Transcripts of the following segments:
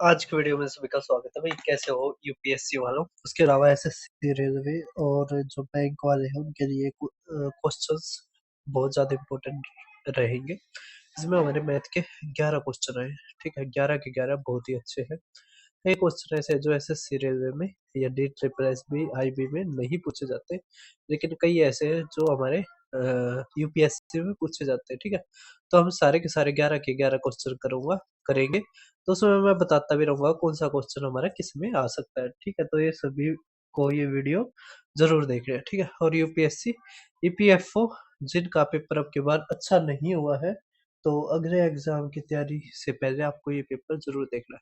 आज की वीडियो में सभी का स्वागत है भाई। कैसे हो यूपीएससी वालों, उसके अलावा एसएससी, रेलवे और जो बैंक वाले हैं उनके लिए क्वेश्चंस बहुत ज़्यादा इम्पोर्टेंट रहेंगे। इसमें हमारे मैथ के 11 क्वेश्चन आए, ठीक है। 11 के 11 बहुत ही अच्छे हैं। कई क्वेश्चन ऐसे हैं जो एसएससी, रेलवे में या D triple S B IB में नहीं पूछे जाते, लेकिन कई ऐसे हैं जो हमारे यूपीएससी में पूछे जाते हैं, ठीक है। तो हम सारे के सारे 11 के 11 क्वेश्चन करेंगे। तो उसमें मैं बताता भी रहूंगा कौन सा क्वेश्चन हमारा किस में आ सकता है, ठीक है। तो ये सभी को ये वीडियो जरूर देख रहे हैं, ठीक है। और यूपीएससी ईपीएफओ जिनका पेपर अब के बाद अच्छा नहीं हुआ है, तो अगले एग्जाम की तैयारी से पहले आपको ये पेपर जरूर देखना है।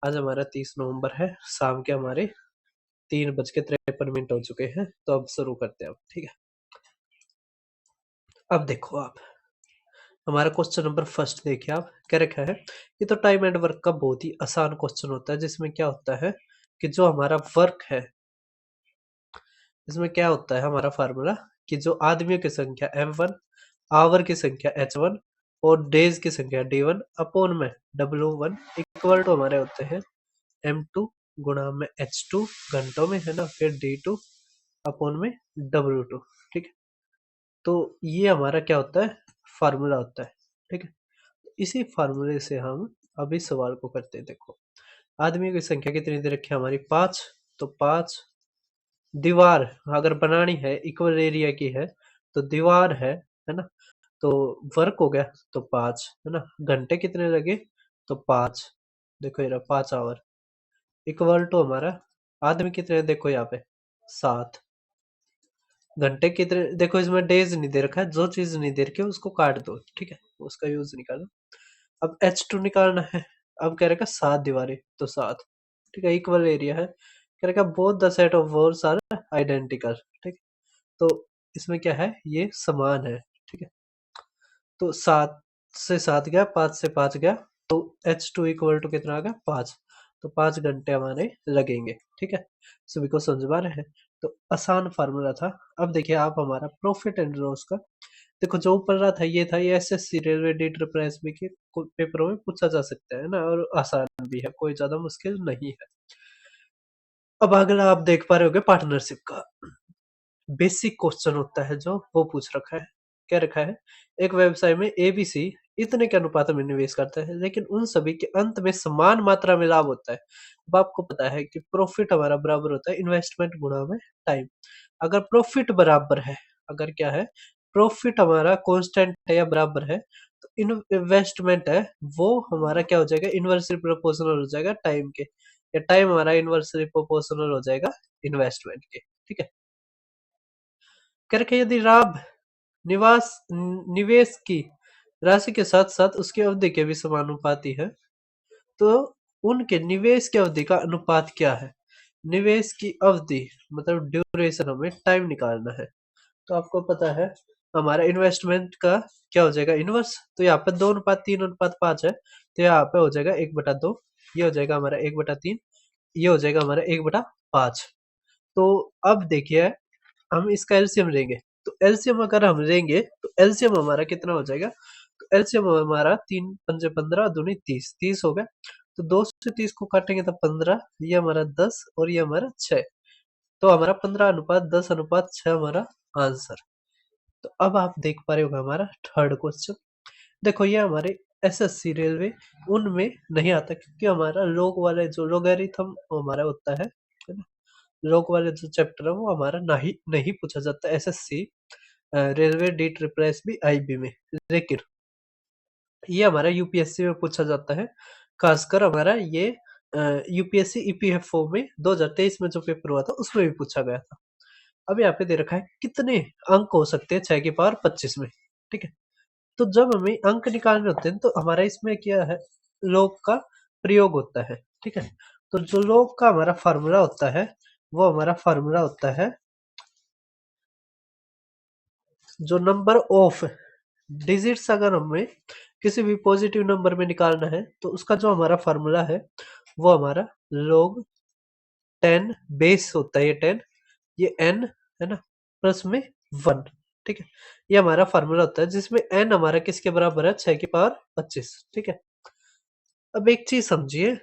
आज हमारा 30 नवंबर है, शाम के हमारे 3:53 हो चुके हैं। तो अब शुरू करते हैं, ठीक है। अब देखो आप, हमारा क्वेश्चन नंबर फर्स्ट देखिए आप, क्या रखा है। ये तो टाइम एंड वर्क का बहुत ही आसान क्वेश्चन होता है, जिसमें क्या होता है कि जो हमारा वर्क है, इसमें क्या होता है हमारा फार्मूला कि जो आदमियों की संख्या m1, आवर की संख्या h1 और डेज की संख्या d1 अपॉन में w1 इक्वल टू हमारे होते हैं m2 गुणा में h2 घंटों में, है ना, फिर d2 अपॉन में w2, ठीक है। तो ये हमारा क्या होता है, फार्मूला होता है, ठीक है। इसी फार्मूले से हम अभी सवाल को करते हैं। देखो, आदमियों की संख्या कितनी दे रखी है हमारी, 5। तो 5 दीवार अगर बनानी है, इक्वल एरिया की है, तो दीवार है ना। तो वर्क हो गया तो 5, है ना। घंटे कितने लगे, तो 5। देखो ये रहा 5 आवर इक्वल टू हमारा आदमी कितने, देखो यहाँ पे 7। घंटे कितने, देखो इसमें डेज नहीं दे रखा है, जो चीज नहीं दे रखी है उसको काट दो, ठीक है, उसका यूज निकालो। अब H2 निकालना है। अब कह रखा 7 दीवारें तो 7, ठीक है, इक्वल एरिया है। कह रखा both the set of walls are identical, ठीक है। तो इसमें क्या है, ये समान है, ठीक है। तो 7 से 7 गया, 5 से 5 गया, तो H2 इक्वल टू कितना आ गया, 5। तो 5 घंटे हमारे लगेंगे, ठीक है। सभी को समझ में आ रहा है। तो आसान फार्मूला था। अब देखिए आप हमारा प्रॉफिट एंड लॉस का, देखो जो ऊपर रहा था ये SSC, railway, D triple SB के पेपरों में पूछा जा सकता है ना, और आसान भी है, कोई ज्यादा मुश्किल नहीं है। अब अगला आप देख पा रहे होगे पार्टनरशिप का बेसिक क्वेश्चन होता है, जो वो पूछ रखा है। क्या रखा है, एक व्यवसाय में एबीसी इतने के अनुपात में निवेश करता है, लेकिन उन सभी के अंत में समान मात्रा में लाभ होता है। अब आपको पता है कि प्रॉफिट हमारा बराबर होता है इन्वेस्टमेंट गुणा में टाइम। अगर प्रॉफिट बराबर है, अगर क्या है, प्रॉफिट हमारा कांस्टेंट है या बराबर है, तो इन्वेस्टमेंट है वो हमारा क्या हो जाएगा, इन्वर्सली प्रोपोर्शनल हो जाएगा टाइम के, या टाइम हमारा इन्वर्सली प्रोपोर्शनल हो जाएगा इन्वेस्टमेंट के, ठीक है। करके यदि लाभ निवास निवेश की राशि के साथ साथ उसकी अवधि के भी समानुपाती है, तो उनके निवेश की अवधि का अनुपात क्या है। निवेश की अवधि मतलब ड्यूरेशन, हमें टाइम निकालना है। तो आपको पता है हमारा इन्वेस्टमेंट का क्या हो जाएगा, इनवर्स। तो यहाँ पे 2:3:5 है, तो यहाँ पे हो जाएगा 1/2, ये हो जाएगा हमारा 1/3, ये हो जाएगा हमारा 1/5। तो अब देखिए हम इसका एलसीएम लेंगे, तो एलसीएम अगर हम लेंगे तो एलसीएम हमारा कितना हो जाएगा, तो एलसीएम हमारा 3×5 = 15, दूनी 30, 30 हो गया। तो 2 से 30 को काटेंगे तो 15, ये हमारा 10 और ये हमारा 6। तो हमारा 15:10:6 हमारा आंसर। तो अब आप देख पा रहे होगा हमारा थर्ड क्वेश्चन। देखो ये हमारे एसएससी, रेलवे उनमें नहीं आता, क्योंकि हमारा लोग वाले जो लोगरिथम हमारा होता है ना, लोग वाले जो चैप्टर है वो हमारा नहीं नहीं पूछा जाता SSC, railway, D triple S B IB में। लेकिन ये हमारा यूपीएससी में पूछा जाता है, खासकर हमारा ये यूपीएससी ईपीएफओ में 2023 में जो पेपर हुआ था उसमें भी पूछा गया था। अब यहाँ पे दे रखा है कितने अंक हो सकते हैं 6 की पावर 25 में, ठीक है। तो जब हमें अंक निकालने होते हैं तो हमारा इसमें क्या है, लॉग का प्रयोग होता है, ठीक है। तो जो लॉग का हमारा फार्मूला होता है, वो हमारा फार्मूला होता है, जो नंबर ऑफ डिजिट्स अगर हमें किसी भी पॉजिटिव नंबर में निकालना है, तो उसका जो हमारा फार्मूला है वो हमारा log 10 बेस होता है, ये 10, ये n है ना, प्लस में 1, ठीक है। ये हमारा फार्मूला होता है, जिसमें n हमारा किसके बराबर है, 6 की पावर 25, ठीक है। अब एक चीज समझिए,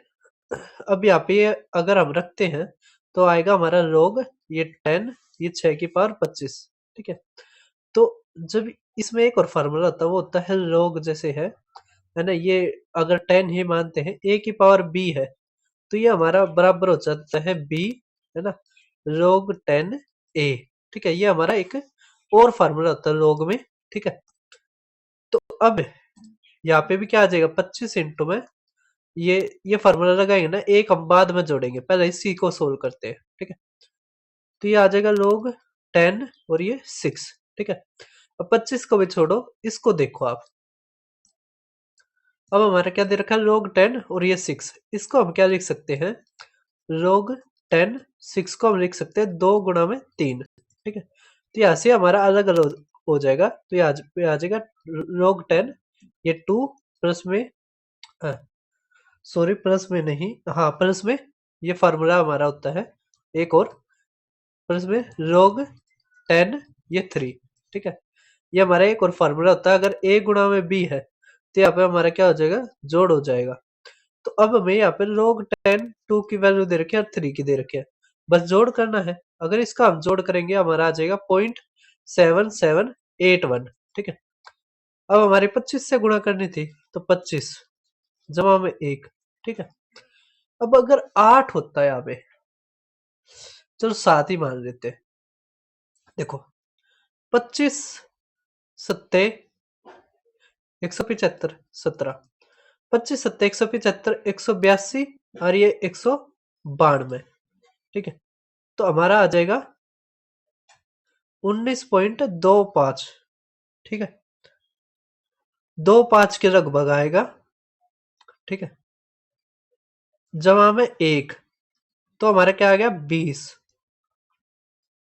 अब यहाँ पे ये अगर हम रखते हैं तो आएगा हमारा log ये 10 ये 6 की पावर 25, ठीक है। तो जब इसमें एक और फार्मूला होता है वो होता है log जैसे है ना, ये अगर 10 ही मानते हैं a की पावर b है तो ये हमारा बराबर हो जाता है b, है ना, log 10 a, ठीक है। ये हमारा एक और फार्मूला होता है log में, ठीक है। तो अब यहाँ पे भी क्या आ जाएगा 25 इंटू में ये फार्मूला लगाएंगे ना, एक हम बाद में जोड़ेंगे, पहले इसी को सोल्व करते हैं, ठीक है। तो ये आ जाएगा log 10 और ये 6, ठीक है। अब 25 को भी छोड़ो, इसको देखो आप। अब हमारा क्या दे रखा है log 10 और ये 6, इसको हम क्या लिख सकते हैं, log 10 6 को हम लिख सकते हैं 2 गुणा में 3, ठीक है। तो यहाँ से हमारा अलग अलग हो जाएगा, तो ये आ जाएगा log 10 ये 2 प्लस में सॉरी प्लस में नहीं, हाँ प्लस में ये फार्मूला हमारा होता है एक और, प्लस में log 10 ये 3, ठीक है। ये हमारा एक और फार्मूला होता है, अगर a गुणा में b है तो यहाँ पे हमारा क्या हो जाएगा, जोड़ हो जाएगा। तो अब हमें यहाँ पे log 10 2 की वैल्यू दे रखी है और 3 की दे रखी है, बस जोड़ करना है। अगर इसका हम जोड़ करेंगे हमारा आ जाएगा 0.7781, ठीक है। अब हमारी 25 से गुणा करनी थी तो 25 जमा में 1, ठीक है। अब अगर 8 होता है यहाँ पे, चलो 7 ही मान लेते हैं। देखो 25 सत्ते 175 17, 25 सत्ते 175 182 और ये 192, ठीक है। तो हमारा आ जाएगा 19.25, ठीक है, 25 के लगभग आएगा, ठीक है, जमा में 1, तो हमारा क्या आ गया 20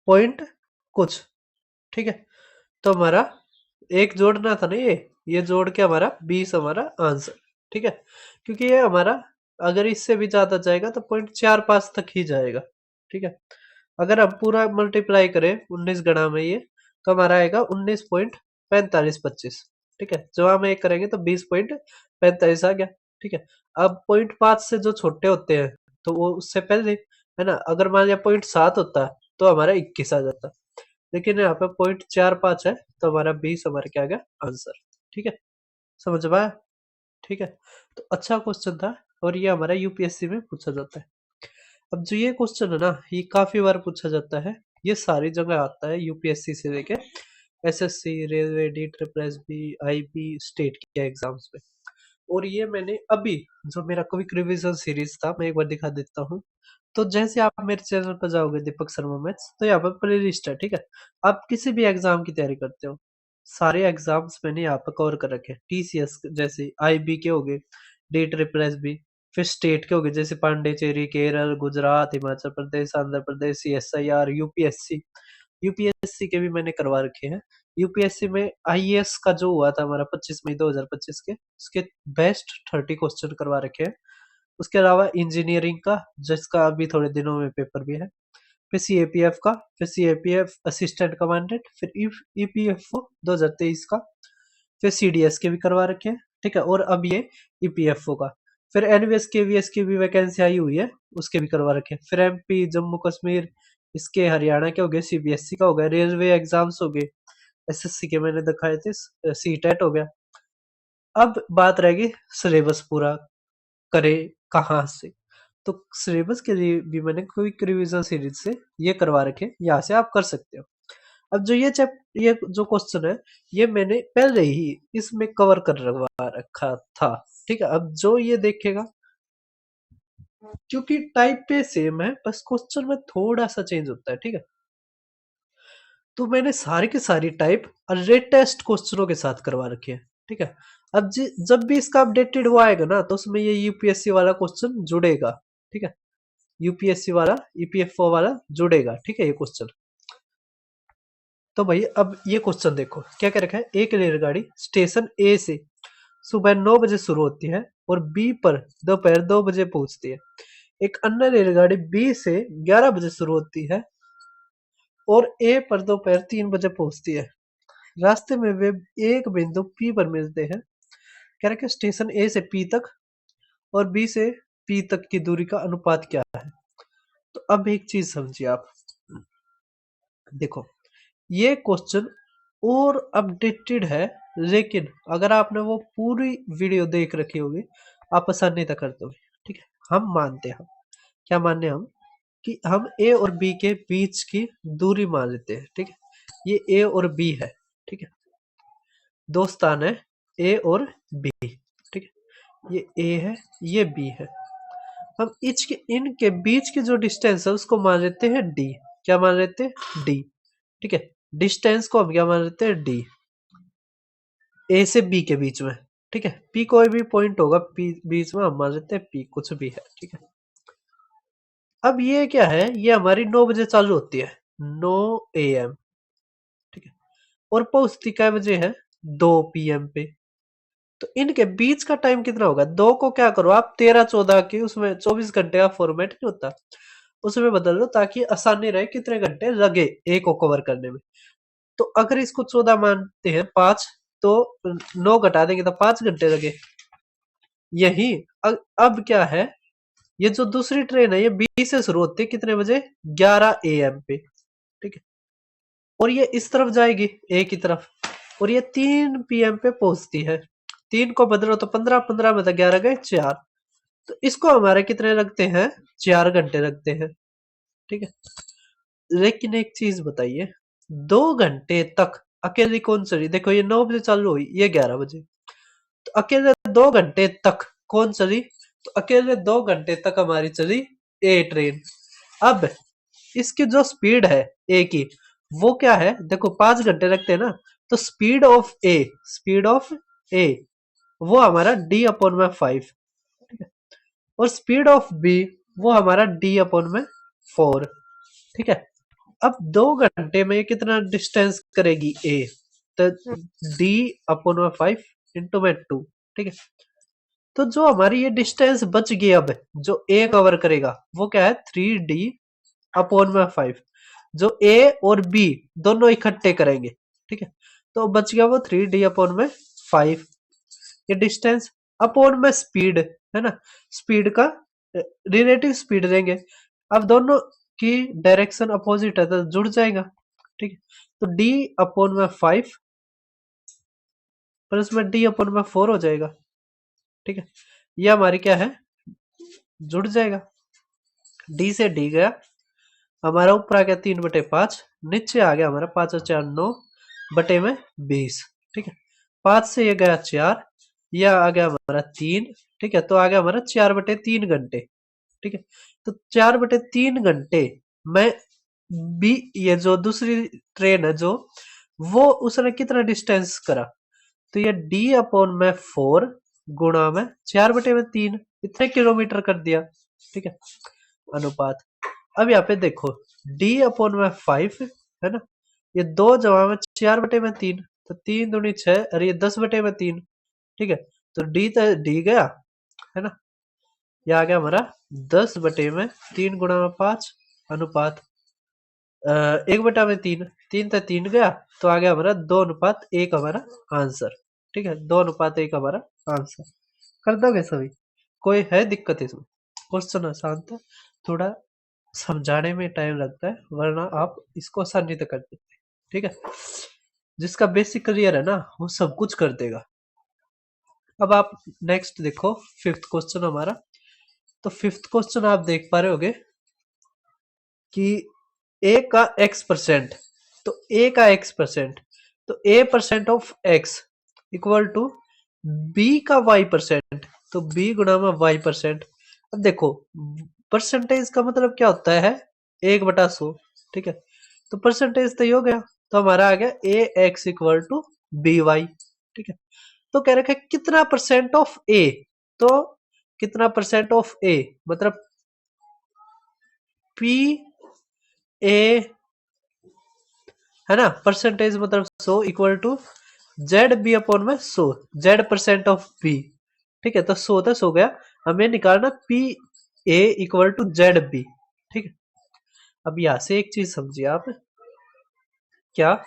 पॉइंट कुछ, ठीक है। तो हमारा एक जोड़ना था ना, ये जोड़ के हमारा 20 हमारा आंसर, ठीक है। क्योंकि ये हमारा अगर इससे भी ज्यादा जाएगा तो 0.45 तक ही जाएगा, ठीक है। अगर हम पूरा मल्टीप्लाई करें 19 गणा में ये, तो हमारा आएगा 19.4525, ठीक है। जवाब में एक करेंगे तो 20.45 आ गया, ठीक है। अब 0.5 से जो छोटे होते हैं तो वो उससे पहले, है ना, अगर मान लिया 0.7 होता तो हमारा 21 आ जाता, लेकिन यहाँ पे 0.45 है तो हमारा 20 हमारा क्या आ गया आंसर, ठीक है। समझ में आया, ठीक है। तो अच्छा क्वेश्चन था और ये हमारा यूपीएससी में पूछा जाता है। अब जो ये क्वेश्चन है ना, ये काफी बार पूछा जाता है, ये सारी जगह आता है यूपीएससी से लेके SSC, railway, D triple S B, IB, state के एग्जाम्स में। और ये मैंने अभी जो मेरा क्विक रिवीजन सीरीज था, मैं एक बार दिखा देता हूँ। तो जैसे आप मेरे चैनल पर जाओगे दीपक शर्मा मैथ्स, तो यहाँ पर प्ले लिस्ट है, ठीक है। आप किसी भी एग्जाम की तैयारी करते हो, सारे एग्जाम्स मैंने यहाँ पर कवर कर रखे हैं। टीसीएस जैसे आईबी के हो गए, डी ट्रिपल एस बी, फिर स्टेट के हो गए जैसे Pondicherry, Kerala, Gujarat, Himachal Pradesh, Andhra Pradesh, CSIR, UPSC. UPSC के भी मैंने करवा रखे हैं। यूपीएससी में आईएएस का जो हुआ था हमारा 25 मई 2025 के, उसके बेस्ट 30 क्वेश्चन करवा रखे हैं। उसके अलावा इंजीनियरिंग का, जिसका अभी थोड़े दिनों में पेपर भी है, फिर सीएपीएफ का, फिर सीएपीएफ असिस्टेंट कमांडेंट, फिर ईपीएफओ 2023 का, फिर सीडीएस के भी करवा रखे हैं, ठीक है। और अब ये ईपीएफओ का, फिर एनवीएस केवीएस की भी वैकेंसी आई हुई है, उसके भी करवा रखे हैं। फिर एमपी, जम्मू कश्मीर, इसके हरियाणा के हो गए, सीबीएसई का हो गया, रेलवे एग्जाम्स हो गए, एसएससी के मैंने दिखाए थे, सीटेट हो गया। अब बात रहेगी सिलेबस पूरा करे कहाँ से, तो सिलेबस के लिए भी मैंने क्विक रिवीजन सीरीज से ये करवा रखे, यहाँ से आप कर सकते हो। अब जो ये जो क्वेश्चन है, ये मैंने पहले ही इसमें कवर कर रखा था, ठीक है। अब जो ये देखेगा, क्योंकि टाइप पे सेम है, बस क्वेश्चन में थोड़ा सा चेंज होता है, ठीक है। तो मैंने सारी की सारी टाइप लेटेस्ट क्वेश्चनों के साथ करवा रखी है, ठीक है। अब जब भी इसका अपडेटेड वो आएगा ना, तो उसमें ये यूपीएससी वाला क्वेश्चन जुड़ेगा, ठीक है। यूपीएससी वाला, ईपीएफओ वाला जुड़ेगा, ठीक है, ये क्वेश्चन। तो भाई अब ये क्वेश्चन देखो क्या कह रखा है, एक रेलगाड़ी स्टेशन ए से सुबह 9 बजे शुरू होती है और बी पर दोपहर 2 बजे पहुंचती है। एक अन्य रेलगाड़ी बी से 11 बजे शुरू होती है और ए पर दोपहर 3 बजे पहुंचती है। रास्ते में वे एक बिंदु पी पर मिलते हैं। कह रहे कि स्टेशन ए से पी तक और बी से पी तक की दूरी का अनुपात क्या है। तो अब एक चीज समझिए आप, देखो ये क्वेश्चन और अपडेटेड है, लेकिन अगर आपने वो पूरी वीडियो देख रखी होगी आप आसानी से कर दोगे। ठीक है, हम मानते हैं, क्या मानने हम, कि हम ए और बी के बीच की दूरी मान लेते हैं। ठीक है, ये ए और बी है। ठीक है, दो स्थान है ए और बी। ठीक है, ये ए है, ये बी है। हम इनके बीच की जो डिस्टेंस है उसको मान लेते हैं डी। क्या मान लेते हैं, डी। ठीक है, डिस्टेंस को हम क्या मान लेते हैं, डी, ए से बी के बीच में। ठीक है, पी कोई भी पॉइंट होगा, पी बीच में हम मान लेते हैं पी कुछ भी है। ठीक है, अब ये क्या है, ये हमारी 9 बजे चालू होती है, 9 AM। ठीक है, और पहुंचती क्या बजे है, 2 PM पे। तो इनके बीच का टाइम कितना होगा, दो को क्या करो आप 13-14 की, उसमें 24 घंटे का फॉर्मेट नहीं होता, उसमें बदल लो ताकि आसानी रहे कितने घंटे लगे ए को कवर करने में। तो अगर इसको 14 मानते हैं, 5 तो 9 घटा देंगे तो 5 घंटे लगे। यही अब क्या है, ये जो दूसरी ट्रेन है ये 20 से शुरू होती है कितने बजे, 11 AM पे। ठीक है, और ये इस तरफ जाएगी ए की तरफ, और ये 3 PM पे पहुंचती है। 3 को बदलो तो 15, 15 में तो 11 गए 4, तो इसको हमारे कितने लगते हैं, 4 घंटे लगते हैं। ठीक है, लेकिन एक चीज बताइए, 2 घंटे तक अकेली कौन चली, देखो ये 9 बजे चालू हुई, ये 11 बजे, तो अकेले 2 घंटे तक कौन चली, तो अकेले 2 घंटे तक हमारी चली ए ट्रेन। अब इसकी जो स्पीड है ए की, वो क्या है, देखो 5 घंटे लगते हैं ना, तो स्पीड ऑफ ए वो हमारा D/5। और स्पीड ऑफ बी वो हमारा D/4। ठीक है, अब 2 घंटे में ये कितना डिस्टेंस करेगी ए, तो D/5 इंटू में 2। ठीक है, तो जो हमारी ये डिस्टेंस बच गई, अब जो ए कवर करेगा वो क्या है, 3D/5, जो ए और बी दोनों इकट्ठे करेंगे। ठीक है, तो बच गया वो 3D/5, ये डिस्टेंस अपॉन में स्पीड है ना, स्पीड का रिलेटिव स्पीड देंगे। अब दोनों की डायरेक्शन अपोजिट है तो जुड़ जाएगा। ठीक है, तो D/5 प्लस में D/4 हो जाएगा। ठीक है, ये हमारी क्या है, जुड़ जाएगा। डी से डी गया हमारा, ऊपर आ गया 3/5, नीचे आ गया हमारा 5 और 4 9 बटे में 20। ठीक है, 5 से ये गया 4, यह आ गया हमारा 3। ठीक है, तो आ गया हमारा 4/3 घंटे। ठीक है, तो 4/3 घंटे में बी, ये जो दूसरी ट्रेन है जो, वो उसने कितना डिस्टेंस करा, तो ये D/4 गुणा में 4/3, इतने किलोमीटर कर दिया। ठीक है, अनुपात। अब यहाँ पे देखो D/5 है ना, ये 2 जमा में 4/3, तो 3 दूनी 6 और ये 10/3। ठीक है, तो डी गया है ना, ये आ गया हमारा 10/3 गुणा में 5 अनुपात 1/3। 3 से 3 गया तो आ गया हमारा 2:1 हमारा आंसर। ठीक है, 2:1 हमारा आंसर। कर दोगे सभी, कोई है दिक्कत इसमें, क्वेश्चन आसान था, थोड़ा समझाने में टाइम लगता है, वरना आप इसको आसानी से कर देते हैं। ठीक है, जिसका बेसिक क्लियर है ना वो सब कुछ कर देगा। अब आप नेक्स्ट देखो, फिफ्थ क्वेश्चन हमारा। तो फिफ्थ क्वेश्चन आप देख पा रहे होगे कि ए का x%, तो ए का x%, तो a% of x equal to B का y%, तो b गुणा में y%। अब देखो परसेंटेज का मतलब क्या होता है, 1/100। ठीक है, तो परसेंटेज तो ये हो गया, तो हमारा आ गया ax इक्वल टू by। ठीक है, तो कह रखा है कितना परसेंट ऑफ ए, तो कितना परसेंट ऑफ ए मतलब पी ए है ना, परसेंटेज मतलब 100 equal to Z B upon में 100, Z% ऑफ बी। ठीक है, तो 100 तो 100 गया, हमें निकालना P A equal to Z B. ठीक है, अब यहां से एक चीज समझिए आप, क्या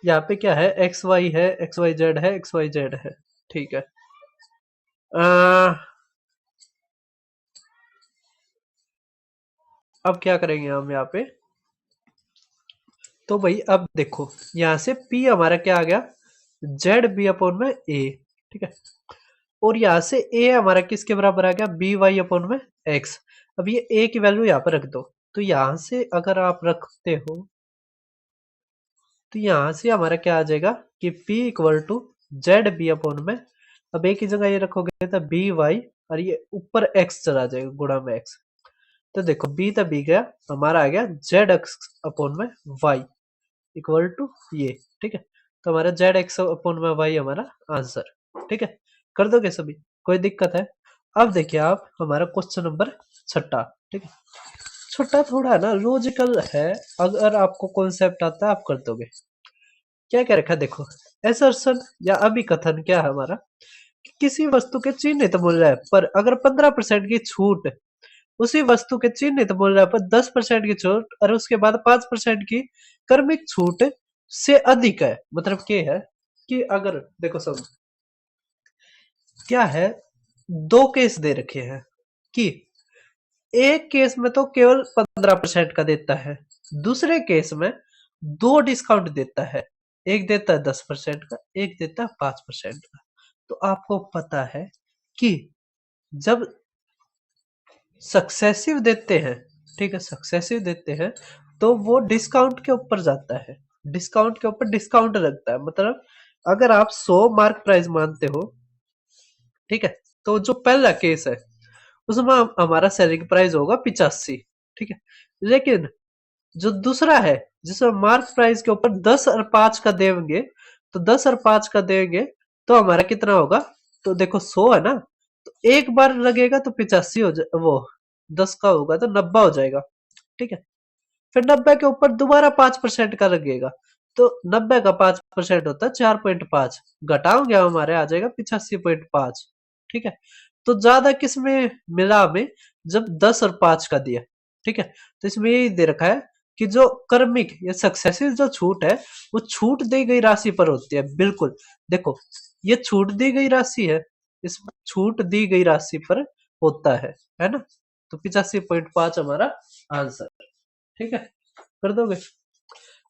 यहाँ पे क्या है, एक्स वाई है, एक्स वाई जेड है, एक्स वाई जेड है। ठीक है, अब क्या करेंगे हम यहाँ पे, तो भाई अब देखो यहाँ से p हमारा क्या आ गया, जेड बी अपॉन में ए, ठीक है। और यहाँ से a हमारा किसके बराबर आ गया, बी वाई अपॉन में एक्स। अब ये a की वैल्यू यहाँ पर रख दो, तो यहाँ से अगर आप रखते हो तो यहाँ से हमारा क्या आ जाएगा कि p equal to Z B upon में, अब a की जगह ये रखोगे तो बी वाई, और ये ऊपर x चला जाएगा गुणा में x। तो देखो b तो b गया, हमारा आ गया जेड एक्स अपॉन में y इक्वल टू ये, ठीक है। तो हमारा जेड एक्स अपॉन में वाई हमारा आंसर, ठीक है। कर दोगे सभी, कोई दिक्कत है? अब देखिए आप हमारा क्वेश्चन नंबर छठा, ठीक है। छठा थोड़ा ना लॉजिकल है, अगर आपको कॉन्सेप्ट आता है आप कर दोगे। क्या क्या रखा देखो, असर्शन या अभिकथन क्या है हमारा, कि किसी वस्तु के चिन्हित मूल्य पर अगर 15% की छूट, उसी वस्तु के चिन्हित मूल्य पर 10% की छूट और उसके बाद 5% की क्रमिक छूट से अधिक है। मतलब क्या है कि अगर देखो सब क्या है, दो केस दे रखे हैं कि एक केस में तो केवल 15% का देता है, दूसरे केस में दो डिस्काउंट देता है, एक देता है 10% का, एक देता है 5% का। तो आपको पता है कि जब सक्सेसिव देते हैं, ठीक है, सक्सेसिव देते हैं तो वो डिस्काउंट के ऊपर जाता है, डिस्काउंट के ऊपर डिस्काउंट लगता है। मतलब अगर आप 100 मार्क प्राइस मानते हो, ठीक है, तो जो पहला केस है उसमें हमारा सेलिंग प्राइस होगा 85, ठीक है। लेकिन जो दूसरा है जिसमें मार्क प्राइस के ऊपर 10 और 5 का देंगे, तो 10 और 5 का देंगे तो हमारा कितना होगा, तो देखो 100 है ना, तो एक बार लगेगा तो 85 हो जाए, वो 10 का होगा तो 90 हो जाएगा, ठीक है। फिर 90 के ऊपर दोबारा 5% का लगेगा, तो 90 का 5% होता है 4.5, घटाओगे हमारे आ जाएगा 85.5, ठीक है। तो ज्यादा किस में मिला हमें, जब 10 और 5 का दिया, ठीक है। तो इसमें यही दे रखा है कि जो क्रमिक या सक्सेसिव जो छूट है वो छूट दी गई राशि पर होती है, बिल्कुल। देखो ये छूट दी गई राशि है, इस छूट दी गई राशि पर होता है ना। तो 85.5 हमारा आंसर, ठीक है। कर दोगे?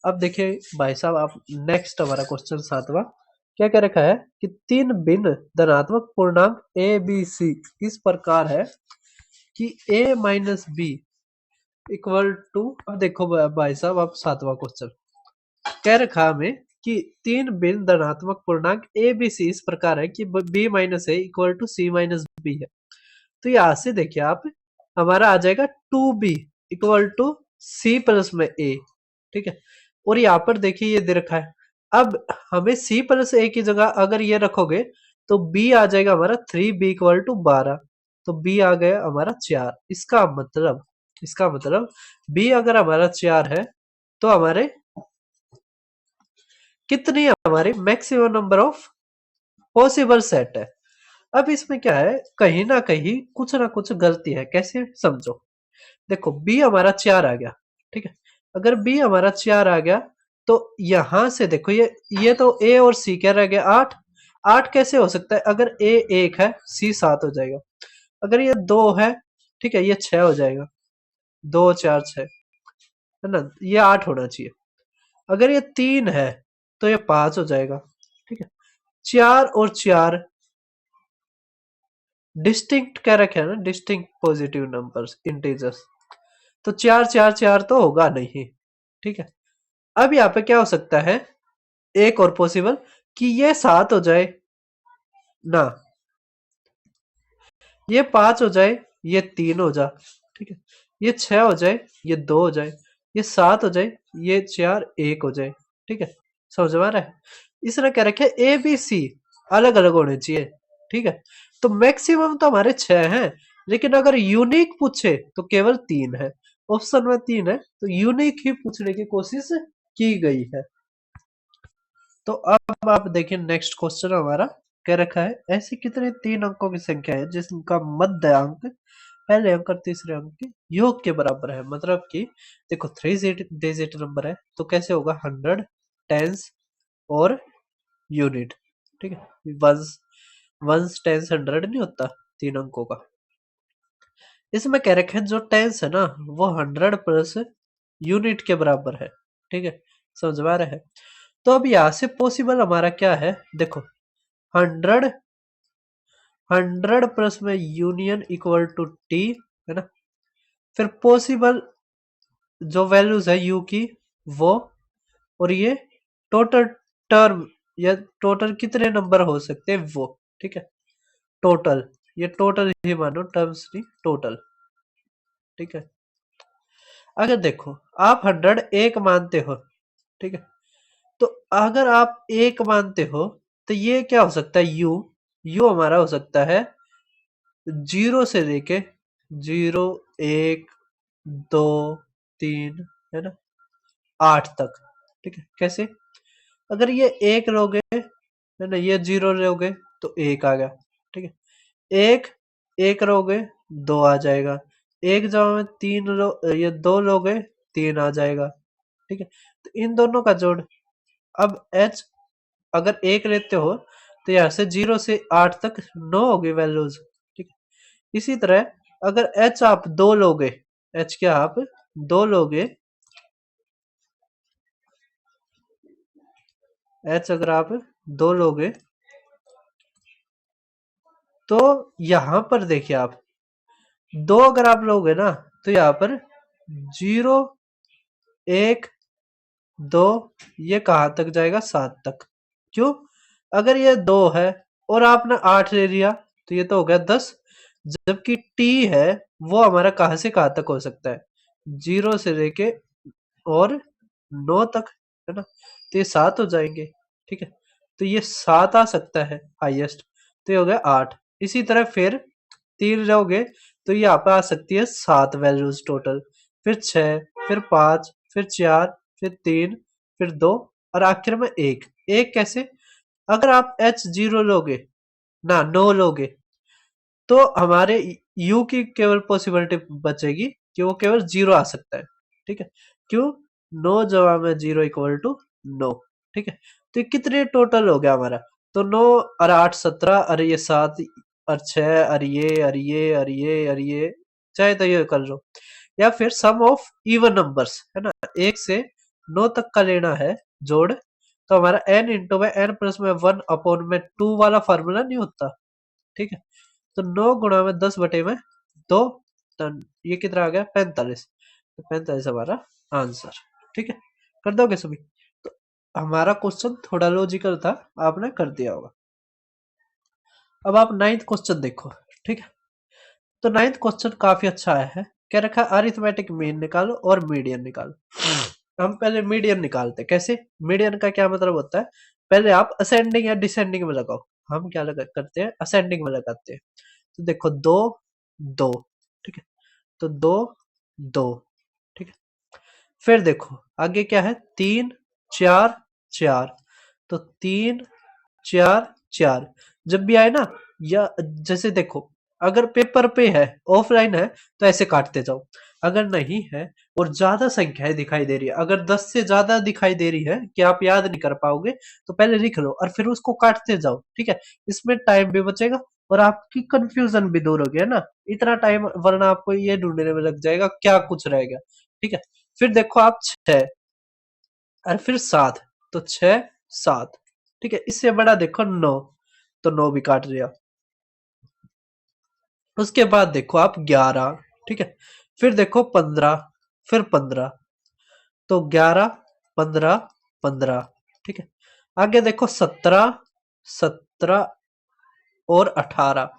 अब देखिए भाई साहब, आप नेक्स्ट हमारा क्वेश्चन सातवां क्या कह रखा है कि तीन भिन्न धनात्मक पूर्णांक ए बी सी इस प्रकार है कि a minus B equal to, अब देखो भाई साहब, आप सातवां क्वेश्चन कह रखा हमें कि तीन भिन्न धनात्मक पूर्णांक ए बी सी इस प्रकार है कि b minus A equal to C minus B है। तो यहां से देखिए आप, हमारा आ जाएगा 2b equal to C plus में a, ठीक है। और यहाँ पर देखिए ये दे रखा है, अब हमें c प्लस a की जगह अगर ये रखोगे तो b आ जाएगा हमारा 3b इक्वल टू 12, तो b आ गया हमारा 4। इसका मतलब b अगर हमारा 4 है तो हमारे कितनी हमारी maximum number of possible set है। अब इसमें क्या है, कहीं ना कुछ गलती है, कैसे समझो। देखो b हमारा 4 आ गया, ठीक है। अगर b हमारा 4 आ गया तो यहां से देखो ये तो a और c क्या रह गया, 8। 8 कैसे हो सकता है, अगर a 1 है c 7 हो जाएगा, अगर ये 2 है, ठीक है, ये 6 हो जाएगा, 2 4 6, है ना, ये 8 होना चाहिए। अगर ये 3 है तो ये 5 हो जाएगा, ठीक है। 4 और 4 डिस्टिंक्ट क्या रखे है ना, डिस्टिंक्ट पॉजिटिव नंबर्स इंटीजर्स, तो 4 4 4 तो होगा नहीं, ठीक है। अब यहाँ पे क्या हो सकता है, एक और पॉसिबल कि ये 7 हो जाए ना, ये 5 हो जाए, ये 3 हो जा, ठीक है, ये 6 हो जाए, ये 2 हो जाए, ये 7 हो जाए, ये 4 1 हो जाए, ठीक है। समझ में आ रहा है? इस तरह क्या रखे, ए बी सी अलग अलग होने चाहिए, ठीक है। तो मैक्सिमम तो हमारे 6 हैं, लेकिन अगर यूनिक पूछे तो केवल 3 है, ऑप्शन में 3 है, तो यूनिक ही पूछने की कोशिश की गई है। तो अब आप देखिए नेक्स्ट क्वेश्चन हमारा क्या रखा है, ऐसी कितने तीन अंकों की संख्या है जिसका मध्य अंक पहले अंक और तीसरे अंक के योग के बराबर है। मतलब कि देखो 3 डिजिट नंबर है तो कैसे होगा, 100 टेंस और यूनिट, ठीक है। वंस वंस टेंस 100 नहीं होता तीन अंकों का, इसमें कह रखे हैं जो टेंस है ना वो 100 प्लस यूनिट के बराबर है। ठीक है, समझ में आ रहा है। तो अब यहां से पॉसिबल हमारा क्या है, देखो 100 प्लस में यूनियन इक्वल टू टी, है ना। फिर पॉसिबल जो वैल्यूज है यू की वो, और ये टोटल टर्म या टोटल कितने नंबर हो सकते हैं वो। ठीक है, टोटल, ये टोटल ही मानो, टर्म्स नहीं, टोटल। ठीक है, अगर देखो आप 100 मानते हो, ठीक है, तो अगर आप एक मानते हो तो ये क्या हो सकता है, यू हमारा हो सकता है 0 से लेके 0 1 2 3, है ना, 8 तक। ठीक है, कैसे, अगर ये एक लोगे, है ना, ये 0 लोगे तो एक आ गया। ठीक है, एक एक लोगे 2 आ जाएगा, एक जगह में ये 2 लोगे 3 आ जाएगा। ठीक है, तो इन दोनों का जोड़, अब एच अगर एक लेते हो तो यहाँ से 0 से 8 तक 9 होगी वैल्यूज। ठीक है, इसी तरह अगर एच आप 2 लोगे, एच क्या आप 2 लोगे, एच अगर आप 2 लोगे तो यहां पर देखिए आप 2 अगर आप लोगे ना तो यहाँ पर 0 1 2, ये कहां तक जाएगा, 7 तक। क्यों, अगर ये 2 है और आपने 8 ले लिया तो ये तो हो गया 10, जबकि टी है वो हमारा कहां से कहां तक हो सकता है, 0 से लेके और 9 तक, है ना, तो ये 7 हो जाएंगे। ठीक है, तो ये 7 आ सकता है हाईएस्ट, तो ये हो गया 8। इसी तरह फिर 3 रहोगे तो यहाँ पे आ सकती है 7 वैल्यूज टोटल, फिर 6, फिर 5, फिर 4, फिर 3, फिर 2, और आखिर में एक। एक कैसे, अगर आप H0 लोगे ना, 9 लोगे तो हमारे U की केवल पॉसिबिलिटी बचेगी कि वो केवल 0 आ सकता है। ठीक है, क्यों, 9 जवाब में 0 इक्वल टू 9। ठीक है, तो ये कितने टोटल हो गया हमारा, तो 9 और 8 17, अरे ये 7 और 6, अरे ये अरे ये अरे ये अरे ये, चाहे तो ये कर लो, या फिर सम ऑफ इवन नंबर्स, है ना, 1 से 9 तक का लेना है जोड़। तो हमारा n इंटू में n प्लस में 1 अपॉन में 2 वाला फार्मूला नहीं होता। ठीक है, तो 9 गुणा में 10 बटे में 2, तो ये कितना आ गया, 45। तो 45 हमारा आंसर। ठीक है, कर दोगे सभी। तो हमारा क्वेश्चन थोड़ा लॉजिकल था, आपने कर दिया होगा। अब आप 9th क्वेश्चन देखो। ठीक है, तो 9th क्वेश्चन काफी अच्छा आया है, क्या रखा, अरिथमेटिक मीन निकालो और मीडियन निकालो। हम पहले मीडियन निकालते, कैसे, मीडियन का क्या मतलब होता है, पहले आप असेंडिंग या डिसेंडिंग में लगाओ। हम क्या करते हैं, असेंडिंग में लगाते हैं। तो देखो 2 2, ठीक है, तो 2 2, ठीक है, फिर देखो आगे क्या है, 3 4 4, तो 3 4 4, जब भी आए ना, या जैसे देखो अगर पेपर पे है, ऑफलाइन है, तो ऐसे काटते जाओ। अगर नहीं है और ज्यादा संख्याएं दिखाई दे रही है, अगर 10 से ज्यादा दिखाई दे रही है कि आप याद नहीं कर पाओगे, तो पहले लिख लो और फिर उसको काटते जाओ। ठीक है, इसमें टाइम भी बचेगा और आपकी कंफ्यूजन भी दूर होगी, है ना, इतना टाइम वरना आपको ये ढूंढने में लग जाएगा क्या कुछ रह गया। ठीक है, फिर देखो आप 6 और फिर 7, तो 6 7, ठीक है, इससे बड़ा देखो 9, तो 9 भी काट लिया। उसके बाद देखो आप 11, ठीक है, फिर देखो 15, फिर 15, तो 11 15 15, ठीक है, आगे देखो 17 17 और 18,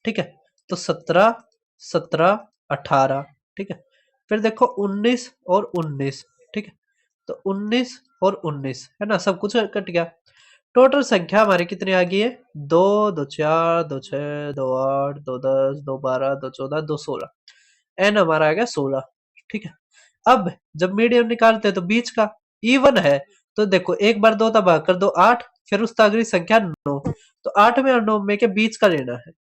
ठीक है, तो 17 17 18, ठीक है, फिर देखो 19 और 19, ठीक है, तो 19 और 19, है ना, सब कुछ कट गया। टोटल संख्या हमारी कितनी आ गई है, 2 2 4 2 6 2 8 2 10 2 12 2 14 2 16, एन हमारा आ गया 16। ठीक है, अब जब मीडियम निकालते हैं तो बीच का इवन है, तो देखो एक बार 2 भाग कर दो 8, फिर उसका अगली संख्या 9, तो 8 में और 9 में के बीच का लेना है।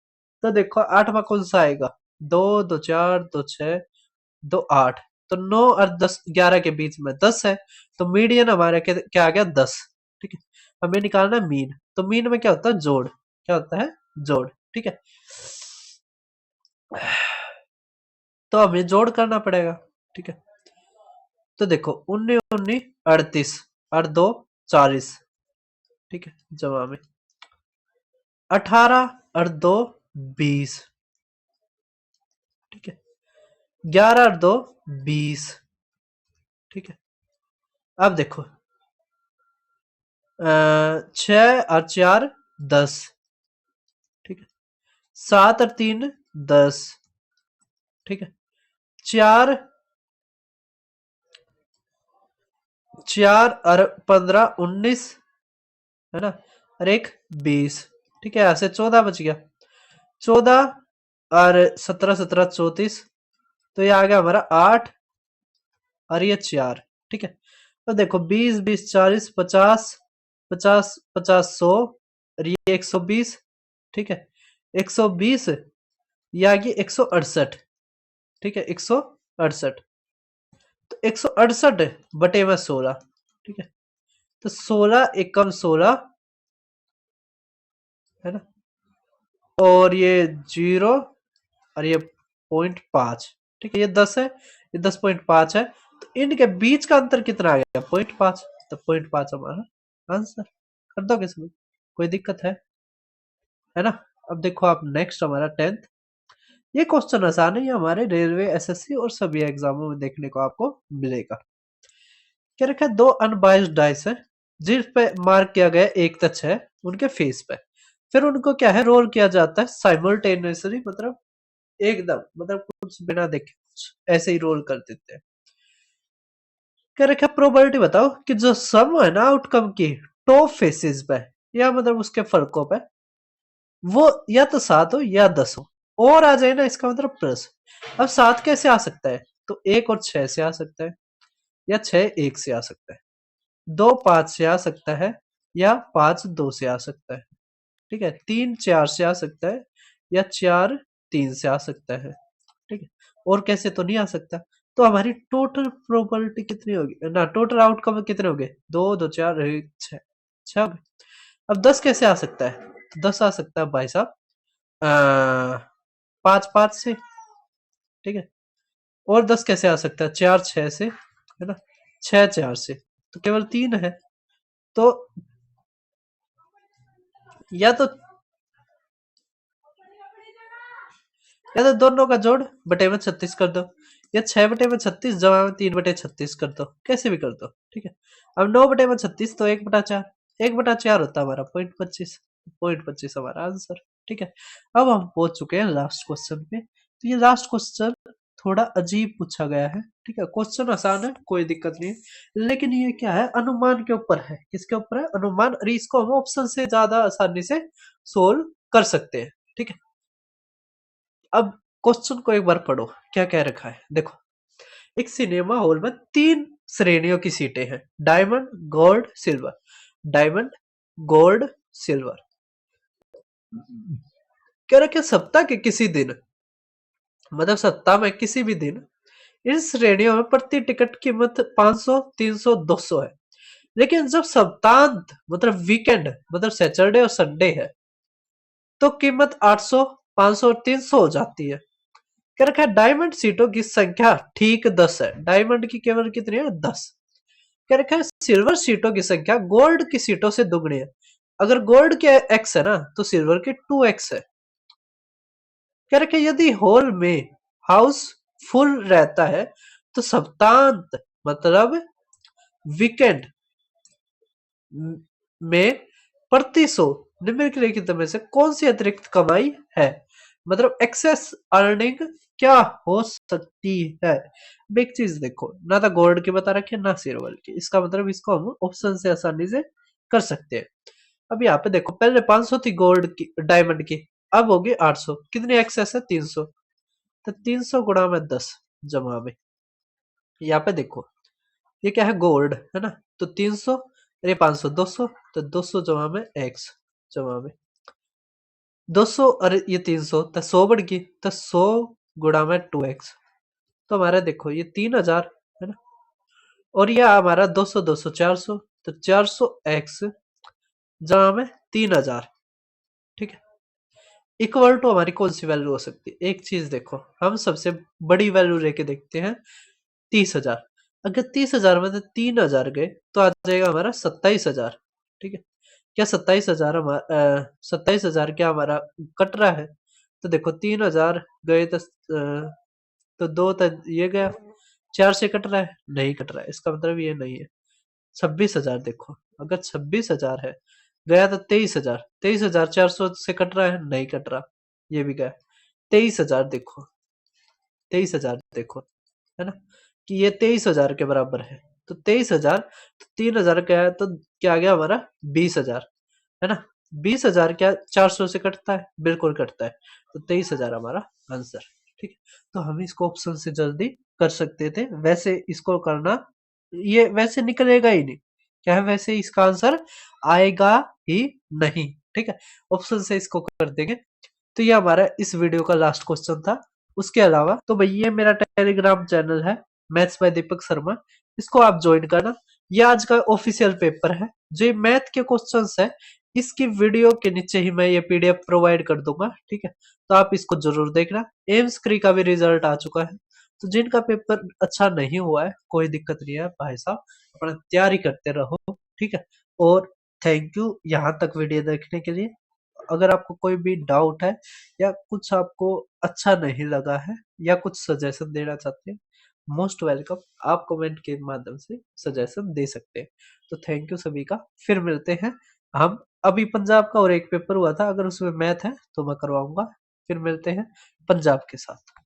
तो देखो 8 में कौन सा आएगा, 2 2 4 2 6 2 8, तो 9 और 10 11 के बीच में 10 है, तो मीडियन हमारे क्या आ गया 10। ठीक है, हमें निकालना है मीन, तो मीन में क्या होता है, जोड़, क्या होता है, जोड़। ठीक है, तो हमें जोड़ करना पड़ेगा। ठीक है, तो देखो 19 19 38 और 2 40। ठीक है, जवाब में 18 और 2 20। ठीक है, 11 और 2 20। ठीक है, अब देखो 6 और 4 10। ठीक है, 7 और 3 10। ठीक है, 4 4 और 15 19 है ना, और एक 20। ठीक है, यहाँ से 14 बच गया। 14 और 17 17 34। तो ये आ गया हमारा 8 और ये 4। ठीक है, तो देखो 20 20 40 50 50 50 100 और ये 120। ठीक है, 120 ये आ गई 168। ठीक है, 168। तो 168 बटे में 16। ठीक है, तो 16 एकम 16 है ना, और ये 0 और ये 0.5। ठीक है, ये 10 है, ये 10.5 है। तो इनके बीच का अंतर कितना आ गया? 0.5। तो 0.5 हमारा आंसर। कर दोगे समझ? कोई दिक्कत है ना? अब देखो आप नेक्स्ट हमारा 10th। ये क्वेश्चन आसान है, ये हमारे रेलवे एसएससी और सभी एग्जामों में देखने को आपको मिलेगा। क्या रखा है? दो अनबाइस्ड डाइस है जिस पे मार्क किया गया एक तच है उनके फेस पे, फिर उनको क्या है रोल किया जाता है साइमल्टेनियसली, मतलब एकदम, मतलब कुछ बिना देखे कुछ ऐसे ही रोल कर देते हैं। क्या रखा? प्रोबेबिलिटी बताओ कि जो सम है ना आउटकम की टॉप फेसेस पे या मतलब उसके फर्कों पे, वो या तो 7 हो या 10 हो, और आ जाए ना इसका मतलब प्लस। अब 7 कैसे आ सकता है? तो 1 और 6 से आ सकता है, या 6 1 से आ सकता है, 2 5 से आ सकता है, या 5 2 से आ सकता है। ठीक है, 3 4 से आ सकता है, या 4 3 से आ सकता है। ठीक है, और कैसे तो नहीं आ सकता। तो हमारी टोटल प्रोबेबिलिटी कितनी होगी ना, टोटल आउटकम कितने हो गए? 2 2 4 6 6 हो गए। अब 10 कैसे आ सकता है? तो 10 आ सकता है भाई साहब 5 5 से। ठीक है, और 10 कैसे आ सकता है? 4 6 से, है ना, 6 4 से। तो केवल 3 है। तो या तो दोनों का जोड़ बटे में 36 कर दो, या 6 बटे में 36 जमा में 3 बटे 36 कर दो, कैसे भी कर दो। ठीक है, अब 9 बटे में 36 तो 1/4, 1/4 होता है हमारा 0.25, 0.25 हमारा आंसर। ठीक है, अब हम पहुंच चुके हैं लास्ट क्वेश्चन पे। तो ये लास्ट क्वेश्चन थोड़ा अजीब पूछा गया है। ठीक है, क्वेश्चन आसान है, कोई दिक्कत नहीं है, लेकिन ये क्या है, अनुमान के ऊपर है। किसके ऊपर है? अनुमान, और इसको हम ऑप्शन से ज्यादा आसानी से सोल्व कर सकते हैं। ठीक है, अब क्वेश्चन को एक बार पढ़ो, क्या कह रखा है देखो। एक सिनेमा हॉल में 3 श्रेणियों की सीटें हैं, diamond gold silver. Diamond gold silver. कह रहा क्या सप्ताह के किसी दिन, मतलब सप्ताह में किसी भी दिन इन श्रेणियों में प्रति टिकट कीमत 500 300 200 है, लेकिन जब सप्तांत मतलब वीकेंड मतलब सैटरडे और संडे है तो कीमत 800 500 और 300 हो जाती है। क्या रखा है? डायमंड सीटों की संख्या ठीक 10 है, डायमंड की केवल कितनी है? 10। क्या रखा है? सिल्वर सीटों की संख्या गोल्ड की सीटों से दुगनी है, अगर गोल्ड के एक्स है ना तो सिल्वर के 2x है। क्या रखा है? यदि हॉल में हाउस फुल रहता है तो सप्तांत मतलब वीकेंड में प्रति सौ निम्नलिखित में से कौन सी अतिरिक्त कमाई है, मतलब एक्सेस अर्निंग क्या हो सकती है। अब एक चीज देखो, ना तो गोल्ड की बता रखी है ना सिल्वर की, इसका मतलब इसको हम ऑप्शन से आसानी से कर सकते हैं। अब यहाँ पे देखो, पहले 500 थी गोल्ड की, डायमंड की, अब होगी 800। कितनी एक्सेस है? 300। तो 300 गुणा में 10 जमा में, यहाँ पे देखो ये क्या है? गोल्ड है ना, तो 300, ये 500 200, तो 200 जमा में एक्स जमा में 200, और ये 300 तो 100 बढ़ गई, तो 100 गुणा में 2x। तो हमारा देखो ये 3000 है ना, और ये हमारा 200 200 400, तो 400 एक्स जमा में 3000। ठीक है, इक्वल टू हमारी कौन सी वैल्यू हो सकती है? एक चीज देखो, हम सबसे बड़ी वैल्यू लेके देखते हैं 30,000। अगर 30,000 में से 3,000 गए तो आ जाएगा हमारा 27,000। ठीक है, क्या 27,000 हमारा 27,000 क्या हमारा कट रहा है? तो देखो 3,000 गए तो दो तो ये गया, 4 से कट रहा है? नहीं कट रहा है, इसका मतलब ये नहीं है। 26,000 देखो, अगर 26,000 है, गया तो 23,000, 23,000 400 से कट रहा है? नहीं कट रहा, ये भी गया। 23,000 देखो, 23,000 देखो, है ना, कि ये 23,000 के बराबर है। तो 23,000, तो 3,000 क्या है, तो क्या आ गया हमारा 20,000, है ना। 20,000 क्या 400 से कटता है? बिल्कुल कटता है। तो 23,000 हमारा आंसर। ठीक है, तो हम इसको ऑप्शन से जल्दी कर सकते थे, वैसे इसको करना, ये वैसे निकलेगा ही नहीं। क्या है, वैसे इसका आंसर आएगा ही नहीं। ठीक है, ऑप्शन से इसको कर देंगे। तो ये हमारा इस वीडियो का लास्ट क्वेश्चन था। उसके अलावा तो भाई ये मेरा टेलीग्राम चैनल है, मैथ्स बाय दीपक शर्मा, इसको आप ज्वाइन करना। ये आज का ऑफिशियल पेपर है। जो मैथ के क्वेश्चंस है, इसकी वीडियो के नीचे ही मैं ये पीडीएफ प्रोवाइड कर दूंगा। ठीक है, तो आप इसको जरूर देखना। एम्स क्री का भी रिजल्ट आ चुका है, तो जिनका पेपर अच्छा नहीं हुआ है कोई दिक्कत नहीं है भाई साहब, अपना तैयारी करते रहो। ठीक है, और थैंक यू यहाँ तक वीडियो देखने के लिए। अगर आपको कोई भी डाउट है या कुछ आपको अच्छा नहीं लगा है या कुछ सजेशन देना चाहते हैं, मोस्ट वेलकम, आप कमेंट के माध्यम से सजेशन दे सकते हैं। तो थैंक यू सभी का, फिर मिलते हैं हम। अभी पंजाब का और एक पेपर हुआ था, अगर उसमें मैथ है तो मैं करवाऊंगा। फिर मिलते हैं पंजाब के साथ।